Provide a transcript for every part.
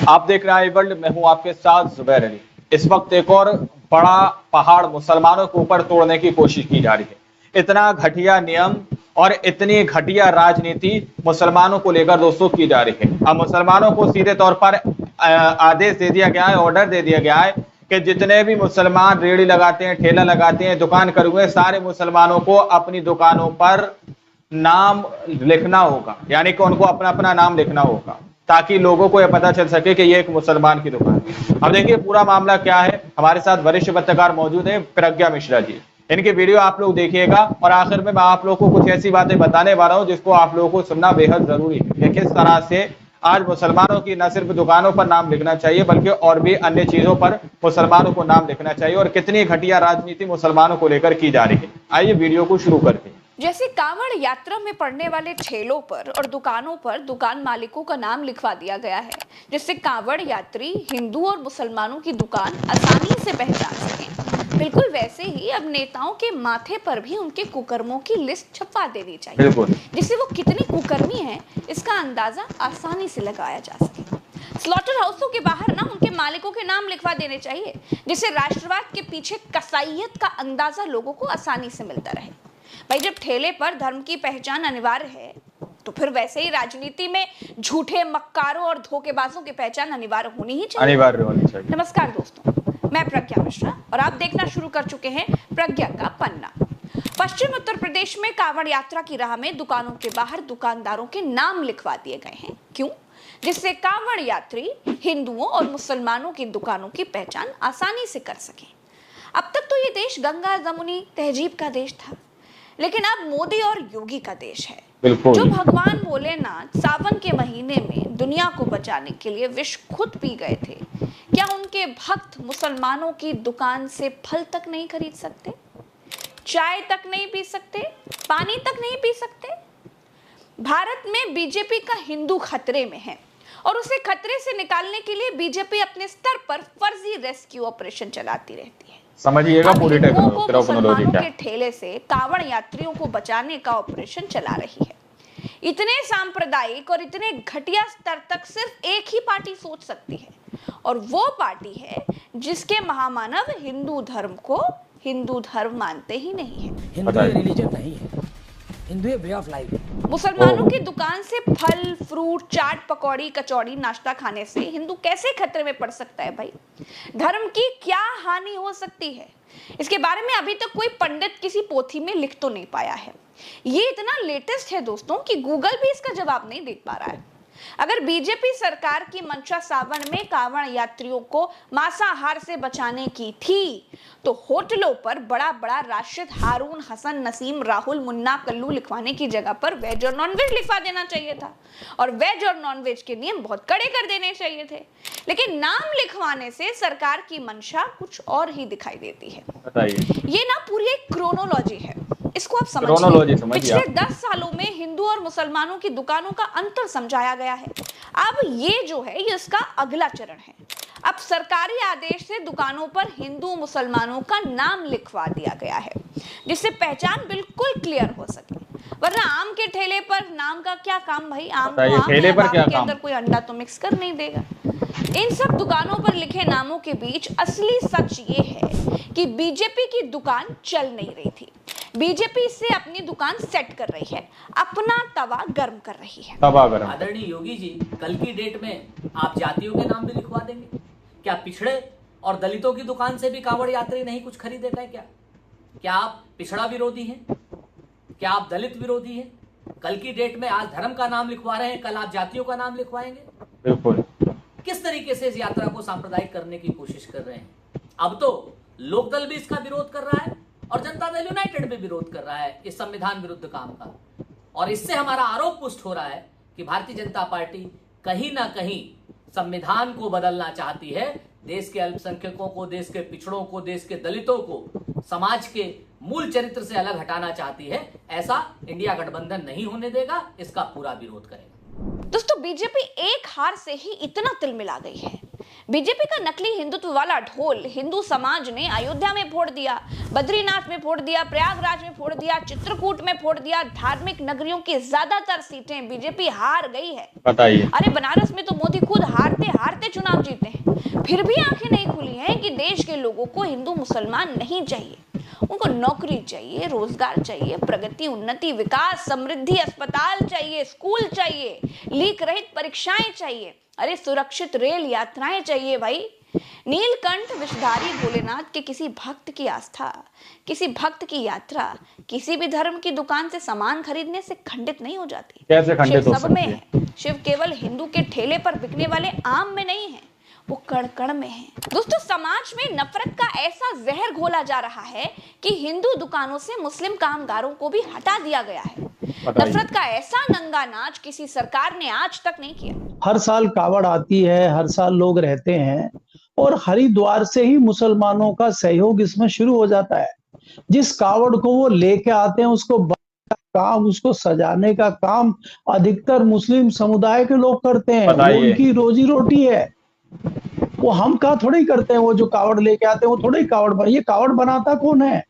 आप देख रहे हैं वर्ल्ड, मैं हूं आपके साथ जुबैर अली। इस वक्त एक और बड़ा पहाड़ मुसलमानों के ऊपर तोड़ने की कोशिश की जा रही है। इतना घटिया नियम और इतनी घटिया राजनीति मुसलमानों को लेकर दोस्तों की जा रही है। अब मुसलमानों को सीधे तौर पर आदेश दे दिया गया है, ऑर्डर दे दिया गया है कि जितने भी मुसलमान रेहड़ी लगाते हैं, ठेला लगाते हैं, दुकान करे हुए, सारे मुसलमानों को अपनी दुकानों पर नाम लिखना होगा, यानी कि उनको अपना अपना नाम लिखना होगा ताकि लोगों को यह पता चल सके कि ये एक मुसलमान की दुकान है। अब देखिए पूरा मामला क्या है। हमारे साथ वरिष्ठ पत्रकार मौजूद हैं, प्रज्ञा मिश्रा जी। इनकी वीडियो आप लोग देखिएगा और आखिर में मैं आप लोगों को कुछ ऐसी बातें बताने वाला हूं जिसको आप लोगों को सुनना बेहद जरूरी है कि किस तरह से आज मुसलमानों की न सिर्फ दुकानों पर नाम लिखना चाहिए बल्कि और भी अन्य चीजों पर मुसलमानों को नाम लिखना चाहिए और कितनी घटिया राजनीति मुसलमानों को लेकर की जा रही है। आइए वीडियो को शुरू करते हैं। जैसे कांवड़ यात्रा में पड़ने वाले ठेलों पर और दुकानों पर दुकान मालिकों का नाम लिखवा दिया गया है, जिससे कांवड़ यात्री हिंदू और मुसलमानों की दुकान आसानी से पहचान सकें। बिल्कुल वैसे ही अब नेताओं के माथे पर भी उनके कुकर्मों की लिस्ट छपवा देनी चाहिए, जिससे वो कितने कुकर्मी हैं इसका अंदाजा आसानी से लगाया जा सके। स्लॉटर हाउसों के बाहर ना उनके मालिकों के नाम लिखवा देने चाहिए, जिससे राष्ट्रवाद के पीछे कसाईयत का अंदाजा लोगों को आसानी से मिलता रहे। भाई जब ठेले पर धर्म की पहचान अनिवार्य है तो फिर वैसे ही राजनीति में झूठे मक्कारों और धोखेबाजों की पहचान अनिवार्य होनी चाहिए। नमस्कार दोस्तों, मैं प्रज्ञा मिश्रा और आप देखना शुरू कर चुके हैं प्रज्ञा का पन्ना। पश्चिम उत्तर प्रदेश में कांवड़ यात्रा की राह में दुकानों के बाहर दुकानदारों के नाम लिखवा दिए गए हैं। क्यों? जिससे कांवड़ यात्री हिंदुओं और मुसलमानों की दुकानों की पहचान आसानी से कर सके। अब तक तो ये देश गंगा जमुनी तहजीब का देश था, लेकिन अब मोदी और योगी का देश है। जो भगवान भोलेनाथ सावन के महीने में दुनिया को बचाने के लिए विष खुद पी गए थे, क्या उनके भक्त मुसलमानों की दुकान से फल तक नहीं खरीद सकते, चाय तक नहीं पी सकते, पानी तक नहीं पी सकते? भारत में बीजेपी का हिंदू खतरे में है और उसे खतरे से निकालने के लिए बीजेपी अपने स्तर पर फर्जी रेस्क्यू ऑपरेशन चलाती रहती है। समझिएगा पूरी टेक्नोलॉजी के ठेले से कांवड़ यात्रियों को बचाने का ऑपरेशन चला रही है। इतने सांप्रदायिक और इतने घटिया स्तर तक सिर्फ एक ही पार्टी सोच सकती है और वो पार्टी है जिसके महामानव हिंदू धर्म को हिंदू धर्म मानते ही नहीं है। हिंदू रिलीजन नहीं है, हिंदू वे ऑफ लाइफ। मुसलमानों की दुकान से फल, फ्रूट, चाट, पकौड़ी, कचौड़ी, नाश्ता खाने से हिंदू कैसे खतरे में पड़ सकता है? भाई धर्म की क्या हानि हो सकती है, इसके बारे में अभी तक कोई पंडित किसी पोथी में लिख तो नहीं पाया है। ये इतना लेटेस्ट है दोस्तों कि गूगल भी इसका जवाब नहीं दे पा रहा है। अगर बीजेपी सरकार की मंशा सावन में कांवड़ यात्रियों को मांसाहार से बचाने की थी तो होटलों पर बड़ा बड़ा राशिद, हारून, हसन, नसीम, राहुल, मुन्ना, कल्लू लिखवाने की जगह पर वेज और नॉनवेज लिखवा देना चाहिए था और वेज और नॉनवेज के नियम बहुत कड़े कर देने चाहिए थे। लेकिन नाम लिखवाने से सरकार की मंशा कुछ और ही दिखाई देती है। ये ना पूरी एक क्रोनोलॉजी है, इसको आप समझिए। पिछले 10 सालों में हिंदू और मुसलमानों की दुकानों का अंतर समझाया गया है। अब ये जो है ये इसका अगला चरण है। अब सरकारी आदेश से दुकानों पर हिंदू मुसलमानों का नाम लिखवा दिया गया है, जिससे पहचान बिल्कुल क्लियर हो सके। वरना आम के ठेले पर नाम का क्या काम भाई? आम ठेले पर क्या काम? अंदर कोई अंडा तो मिक्स कर नहीं देगा। इन सब दुकानों पर लिखे नामों के बीच असली सच ये है कि बीजेपी की दुकान चल नहीं रही थी। बीजेपी इससे अपनी दुकान सेट कर रही है, अपना तवा गर्म कर रही है। आदरणीय योगी जी, कल की डेट में आप जातियों के नाम भी लिखवा देंगे क्या? पिछड़े और दलितों की दुकान से भी कांवड़ यात्री नहीं कुछ खरीदे गए क्या? क्या आप पिछड़ा विरोधी हैं? क्या आप दलित विरोधी हैं? कल की डेट में आज धर्म का नाम लिखवा रहे हैं, कल आप जातियों का नाम लिखवाएंगे? बिल्कुल। किस तरीके से इस यात्रा को सांप्रदायिक करने की कोशिश कर रहे हैं? अब तो लोकदल भी इसका विरोध कर रहा है और जनता दल यूनाइटेड भी विरोध कर रहा है इस संविधान विरुद्ध काम का। और इससे हमारा आरोप पुष्ट हो रहा है कि भारतीय जनता पार्टी कहीं ना कहीं संविधान को बदलना चाहती है, देश के अल्पसंख्यकों को, देश के पिछड़ों को, देश के दलितों को समाज के मूल चरित्र से अलग हटाना चाहती है। ऐसा इंडिया गठबंधन नहीं होने देगा, इसका पूरा विरोध करेगा। दोस्तों बीजेपी एक हार से ही इतना तिलमिला गई है। बीजेपी का नकली हिंदुत्व वाला ढोल हिंदू समाज ने अयोध्या में फोड़ दिया, बद्रीनाथ में फोड़ दिया, प्रयागराज में फोड़ दिया, चित्रकूट में फोड़ दिया। धार्मिक नगरियों की ज्यादातर सीटें बीजेपी हार गई है। बताइए। अरे बनारस में तो मोदी खुद हारते हारते चुनाव जीते हैं, फिर भी आंखें नहीं खुली हैं कि देश के लोगों को हिंदू मुसलमान नहीं चाहिए, उनको नौकरी चाहिए, रोजगार चाहिए, प्रगति, उन्नति, विकास, समृद्धि, अस्पताल चाहिए, स्कूल चाहिए, लीक रहित परीक्षाएं चाहिए, अरे सुरक्षित रेल यात्राएं चाहिए भाई। नीलकंठ विषधारी भोलेनाथ के किसी भक्त की आस्था, किसी भक्त की यात्रा किसी भी धर्म की दुकान से सामान खरीदने से खंडित नहीं हो जाती। कैसे खंडित हो शिव सब में सकती है। शिव केवल हिंदू के ठेले पर बिकने वाले आम में नहीं है, वो कण कण में है। दोस्तों, समाज में नफरत का ऐसा जहर घोला जा रहा है कि हिंदू दुकानों से मुस्लिम कामगारों को भी हटा दिया गया है। नफरत का ऐसा नंगा नाच किसी सरकार ने आज तक नहीं किया। हर साल कावड़ आती है, हर साल लोग रहते हैं और हरिद्वार से ही मुसलमानों का सहयोग इसमें शुरू हो जाता है। जिस कावड़ को वो लेके आते हैं उसको काम, उसको सजाने का काम अधिकतर मुस्लिम समुदाय के लोग करते हैं, वो उनकी रोजी रोटी है। वो हम का थोड़ी करते हैं, वो जो कावड़ लेके आते हैं वो थोड़ी कावड़, ये कावड़ बनाता कौन है?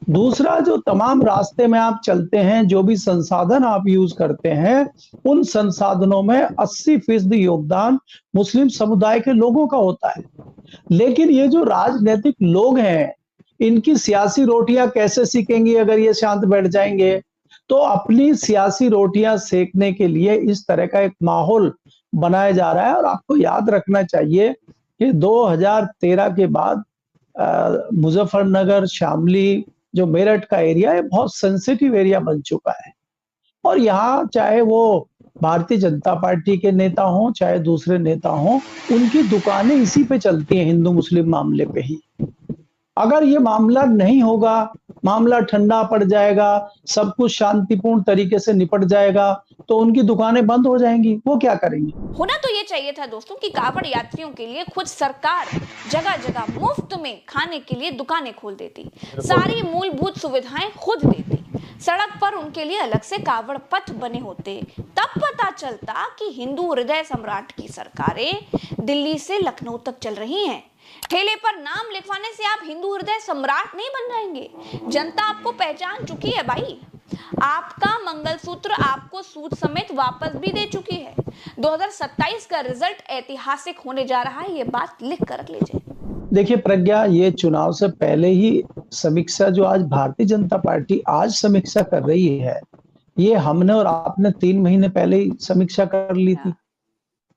दूसरा, जो तमाम रास्ते में आप चलते हैं, जो भी संसाधन आप यूज करते हैं, उन संसाधनों में 80% योगदान मुस्लिम समुदाय के लोगों का होता है। लेकिन ये जो राजनीतिक लोग हैं, इनकी सियासी रोटियां कैसे सीखेंगी अगर ये शांत बैठ जाएंगे? तो अपनी सियासी रोटियां सेकने के लिए इस तरह का एक माहौल बनाया जा रहा है। और आपको याद रखना चाहिए कि 2013 के बाद मुजफ्फरनगर, शामली, जो मेरठ का एरिया है, बहुत सेंसिटिव एरिया बन चुका है। और यहाँ चाहे वो भारतीय जनता पार्टी के नेता हों, चाहे दूसरे नेता हों, उनकी दुकानें इसी पे चलती हैं, हिंदू मुस्लिम मामले पे ही। अगर ये मामला नहीं होगा, मामला ठंडा पड़ जाएगा, सब कुछ शांतिपूर्ण तरीके से निपट जाएगा, तो उनकी दुकानें बंद हो जाएंगी। वो क्या करेंगे? होना तो ये चाहिए था दोस्तों कि कावड़ यात्रियों के लिए खुद सरकार जगह जगह मुफ्त में खाने के लिए दुकानें खोल देती, सारी मूलभूत सुविधाएं खुद देती, सड़क पर उनके लिए अलग से कावड़ पथ बने होते। तब पता चलता कि हिंदू हृदय सम्राट की सरकारें दिल्ली से लखनऊ तक चल रही हैं। ठेले पर नाम लिखवाने से आप हिंदू हृदय सम्राट नहीं बन जाएंगे। जनता आपको पहचान चुकी है भाई। आपका मंगलसूत्र आपको सूद समेत वापस भी दे चुकी है। 2027 का रिजल्ट ऐतिहासिक होने जा रहा है, ये बात लिख कर रख लीजिए। देखिए प्रज्ञा, ये चुनाव से पहले ही समीक्षा जो आज भारतीय जनता पार्टी आज समीक्षा कर रही है, ये हमने और आपने 3 महीने पहले ही समीक्षा कर ली थी।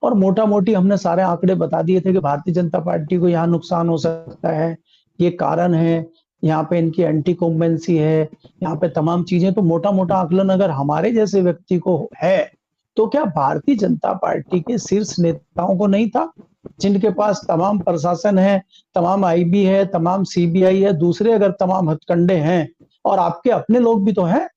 और मोटा मोटी हमने सारे आंकड़े बता दिए थे कि भारतीय जनता पार्टी को यहाँ नुकसान हो सकता है, ये कारण है, यहाँ पे इनकी एंटी कॉम्बेंसी है, यहाँ पे तमाम चीजें। तो मोटा मोटा आकलन अगर हमारे जैसे व्यक्ति को है, तो क्या भारतीय जनता पार्टी के शीर्ष नेताओं को नहीं था, जिनके पास तमाम प्रशासन है, तमाम आईबी है, तमाम सीबीआई है, दूसरे अगर तमाम हथकंडे हैं, और आपके अपने लोग भी तो हैं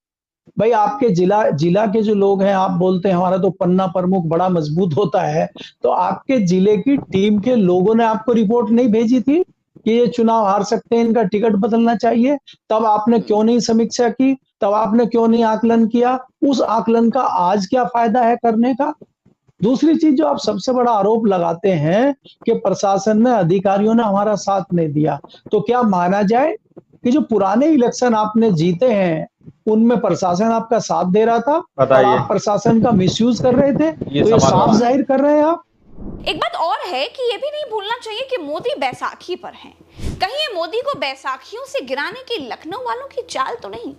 भाई। आपके जिला के जो लोग हैं, आप बोलते हैं हमारा तो पन्ना प्रमुख बड़ा मजबूत होता है, तो आपके जिले की टीम के लोगों ने आपको रिपोर्ट नहीं भेजी थी कि ये चुनाव हार सकते हैं, इनका टिकट बदलना चाहिए? तब आपने क्यों नहीं समीक्षा की? तब आपने क्यों नहीं आकलन किया? उस आकलन का आज क्या फायदा है करने का? दूसरी चीज जो आप सबसे बड़ा आरोप लगाते हैं कि प्रशासन ने, अधिकारियों ने हमारा साथ नहीं दिया, तो क्या माना जाए कि जो पुराने इलेक्शन आपने जीते हैं उनमें प्रशासन आपका साथ दे रहा था और आप प्रशासन का मिसयूज कर रहे थे? तो ये साफ जाहिर कर रहे हैं आप। एक बात और है कि ये भी नहीं भूलना चाहिए कि मोदी बैसाखी पर हैं। कहीं ये मोदी को बैसाखियों से गिराने की लखनऊ वालों की चाल तो नहीं,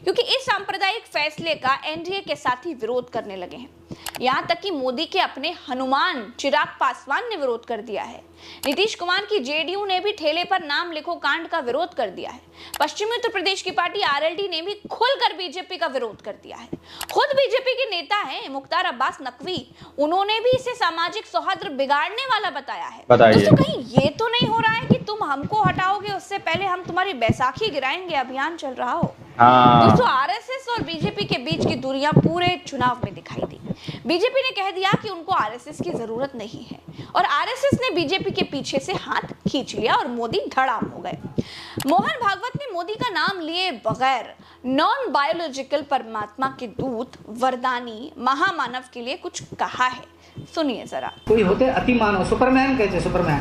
क्योंकि इस सांप्रदायिक फैसले का एनडीए के साथी विरोध करने लगे हैं। यहां तक कि मोदी के अपने हनुमान चिराग पासवान ने विरोध कर दिया है। नीतीश कुमार की जेडीयू ने भी ठेले पर नाम लिखो कांड का विरोध कर दिया है। पश्चिमी उत्तर प्रदेश की पार्टी आरएलडी ने भी खुलकर बीजेपी का विरोध कर दिया है। खुद बीजेपी के नेता हैं मुख्तार अब्बास नकवी, उन्होंने भी इसे सामाजिक सौहार्द बिगाड़ने वाला बताया है। दोस्तों, कहीं ये तो नहीं हो रहा है कि तुम हमको हटाओगे उससे पहले हम तुम्हारी बैसाखी गिराएंगे अभियान चल रहा हो? दोस्तों, आरएसएस और बीजेपी के बीच की दूरियां पूरे चुनाव में दिखाई दी। बीजेपी ने कह दिया कि उनको आरएसएस की जरूरत नहीं है और आरएसएस ने बीजेपी के पीछे से हाथ खींच लिया और मोदी धड़ाम हो गए। मोहन भागवत ने मोदी का नाम लिए बगैर नॉन बायोलॉजिकल परमात्मा के दूत, वरदानी, महामानव के लिए कुछ कहा है। सुनिए जरा। कोई होते अति मानव, सुपरमैन कहते, सुपरमैन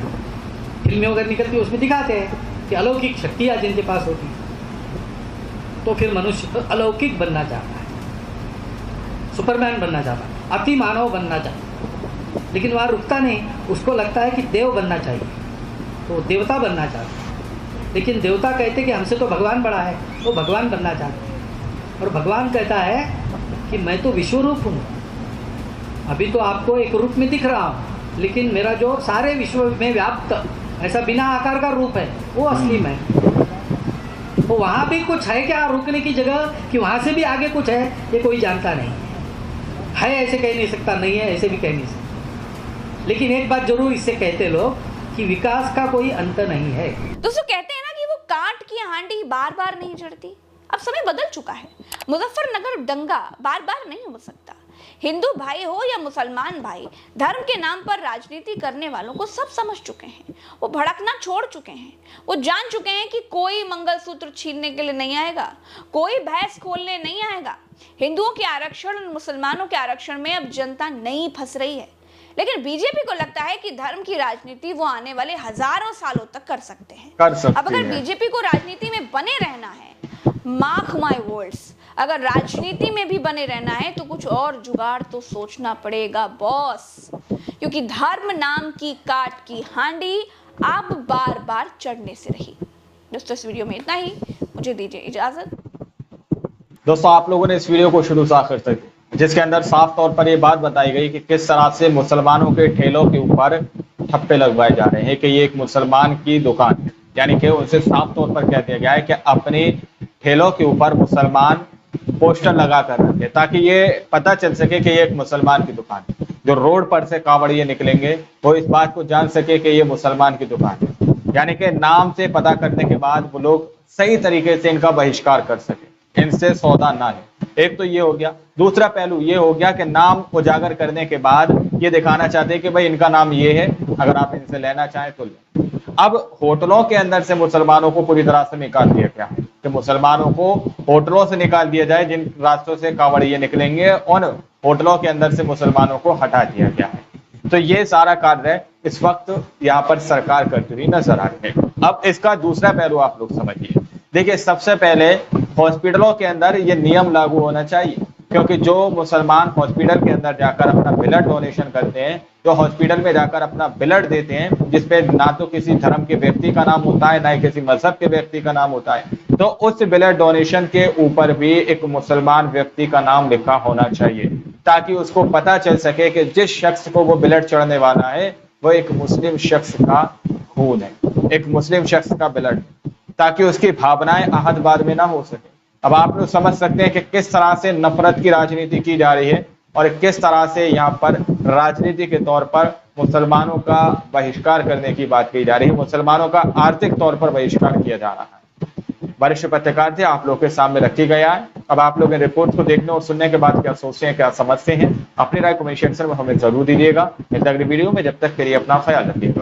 फिल्में अगर निकलती उसमें दिखाते हैं कि अलौकिक शक्तियाँ जिनके पास होती, तो फिर मनुष्य अलौकिक बनना चाहता है, सुपरमैन बनना चाहता है, अति मानव बनना चाहता है, लेकिन वहाँ रुकता नहीं, उसको लगता है कि देव बनना चाहिए, तो देवता बनना चाहता है। लेकिन देवता कहते कि हमसे तो भगवान बड़ा है, वो भगवान बनना चाहते हैं। और भगवान कहता है कि मैं तो विश्वरूप हूँ, अभी तो आपको एक रूप में दिख रहा हूँ, लेकिन मेरा जो सारे विश्व में व्याप्त ऐसा बिना आकार का रूप है वो असली मैं। तो वहाँ भी कुछ है क्या रुकने की जगह, कि वहाँ से भी आगे कुछ है, ये कोई जानता नहीं है। ऐसे कह नहीं सकता, नहीं है ऐसे भी कह नहीं सकता। लेकिन एक बात जरूर इससे कहते लोग कि विकास का कोई अंत नहीं है। दोस्तों कहते हैं ना कि वो कांट की हांडी बार बार नहीं जड़ती। अब समय बदल चुका है, मुजफ्फरनगर दंगा बार बार नहीं हो सकता। हिंदू भाई हो या मुसलमान भाई, धर्म के नाम पर राजनीति करने वालों को सब समझ चुके हैं। वो भड़कना छोड़ चुके हैं। वो जान चुके हैं कि कोई मंगलसूत्र छीनने के लिए नहीं आएगा, कोई भैंस खोलने नहीं आएगा। हिंदुओं के आरक्षण और मुसलमानों के आरक्षण में अब जनता नहीं फंस रही है। लेकिन बीजेपी को लगता है कि धर्म की राजनीति वो आने वाले हजारों सालों तक कर सकते हैं। अब अगर बीजेपी को राजनीति में बने रहना है, मार्क माय वर्ड्स, अगर राजनीति में भी बने रहना है तो कुछ और जुगाड़ तो सोचना पड़ेगा बॉस, क्योंकि धर्म नाम की काट की हांडी अब बार बार चढ़ने से रही। दोस्तों इस वीडियो में इतना ही, मुझे दीजिए इजाजत। दोस्तों आप लोगों ने इस वीडियो को शुरू से आखिर तक, जिसके अंदर साफ तौर पर यह बात बताई गई कि किस तरह से मुसलमानों के ठेलों के ऊपर ठप्पे लगवाए जा रहे हैं कि ये एक मुसलमान की दुकान है, यानी कि उनसे साफ तौर पर कह दिया गया है कि अपने ठेलों के ऊपर मुसलमान पोस्टर लगा कर रखे, ताकि ये पता चल सके कि ये एक मुसलमान की दुकान है। जो रोड पर से कांवड़िए निकलेंगे वो इस बात को जान सके कि ये मुसलमान की दुकान है, यानी कि नाम से पता करने के बाद वो लोग सही तरीके से इनका बहिष्कार कर सके, इनसे सौदा ना है। एक तो ये हो गया। दूसरा पहलू ये हो गया कि नाम उजागर करने के बाद ये दिखाना चाहते हैं कि भाई इनका नाम ये है, अगर आप इनसे लेना चाहें तो ले। अब होटलों के अंदर से मुसलमानों को पूरी तरह से निकाल दिया गया है कि मुसलमानों को होटलों से निकाल दिया जाए, जिन रास्तों से कांवड़िए निकलेंगे उन होटलों के अंदर से मुसलमानों को हटा दिया गया है। तो ये सारा कार्य इस वक्त यहाँ पर सरकार करती हुई नजर आ रही है। अब इसका दूसरा पहलू आप लोग समझिए। देखिए, सबसे पहले हॉस्पिटलों के अंदर ये नियम लागू होना चाहिए, क्योंकि जो मुसलमान हॉस्पिटल के अंदर जाकर अपना ब्लड डोनेशन करते हैं, जो हॉस्पिटल में जाकर अपना ब्लड देते हैं, जिसपे ना तो किसी धर्म के व्यक्ति का नाम होता है ना ही किसी मजहब के व्यक्ति का नाम होता है, तो उस ब्लड डोनेशन के ऊपर भी एक मुसलमान व्यक्ति का नाम लिखा होना चाहिए, ताकि उसको पता चल सके कि जिस शख्स को वो ब्लड चढ़ने वाला है वो एक मुस्लिम शख्स का खून है, एक मुस्लिम शख्स का ब्लड, ताकि उसकी भावनाएं आहत बाद में ना हो सके। अब आप लोग समझ सकते हैं कि किस तरह से नफरत की राजनीति की जा रही है और किस तरह से यहाँ पर राजनीति के तौर पर मुसलमानों का बहिष्कार करने की बात की जा रही है, मुसलमानों का आर्थिक तौर पर बहिष्कार किया जा रहा है। वरिष्ठ पत्रकार थे, आप लोग के सामने रखी गया है। अब आप लोग रिपोर्ट को देखने और सुनने के बाद क्या सोचते हैं, क्या समझते हैं, अपनी राय कमेंट सेक्शन में हमें जरूर दीजिएगा। अगली वीडियो में जब तक के लिए अपना ख्याल रखिएगा।